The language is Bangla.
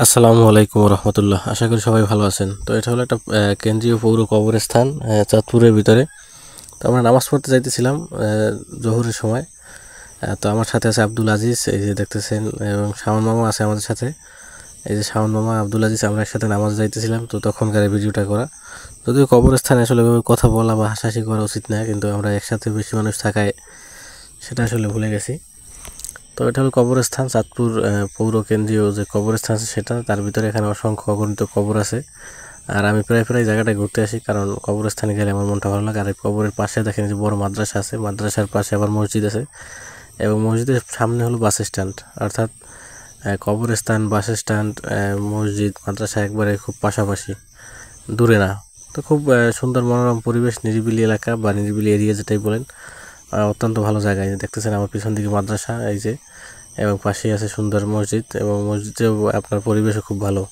আসসালামু আলাইকুম রহমতুল্লাহ। আশা করি সবাই ভালো আছেন। তো এটা হলো একটা কেন্দ্রীয় পৌর কবরস্থান চাঁদপুরের ভিতরে। তো আমরা নামাজ পড়তে যাইতেছিলাম জোহরের সময়। তো আমার সাথে আছে আব্দুল আজিজ, এই যে দেখতেছেন, এবং শাওন মামা আছে আমাদের সাথে। এই যে শাওন মামা, আব্দুল আজিজ, আমরা একসাথে নামাজ যাইতেছিলাম। তো তখনকার এই ভিডিওটা করা। যদিও কবরস্থানে আসলে এভাবে কথা বলা বা হাসাহাসি করা উচিত না, কিন্তু আমরা একসাথে বেশি মানুষ থাকায় সেটা আসলে ভুলে গেছি। তো এটা হলো কবরস্থান, চাঁদপুর পৌর কেন্দ্রীয় যে কবরস্থান আছে সেটা, তার ভিতরে এখানে অসংখ্য অগণিত কবর আছে। আর আমি প্রায় প্রায় জায়গাটায় ঘুরতে আসি, কারণ কবরস্থানে গেলে আমার মনটা ভালো লাগে। আর এই কবরের পাশে দেখেন যে বড় মাদ্রাসা আছে, মাদ্রাসার পাশে আবার মসজিদ আছে, এবং মসজিদের সামনে হলো বাস স্ট্যান্ড। অর্থাৎ কবরস্থান, বাস স্ট্যান্ড, মসজিদ, মাদ্রাসা একবারে খুব পাশাপাশি, দূরে না। তো খুব সুন্দর মনোরম পরিবেশ, নিরিবিলি এলাকা বা নিরিবিলি এরিয়া যেটাই বলেন, অত্যন্ত ভালো জায়গায়। দেখতেছেন আমার পিছন দিকে মাদ্রাসা, এই যে, এবং পাশেই আছে সুন্দর মসজিদ, এবং মসজিদেও আপনার পরিবেশও খুব ভালো।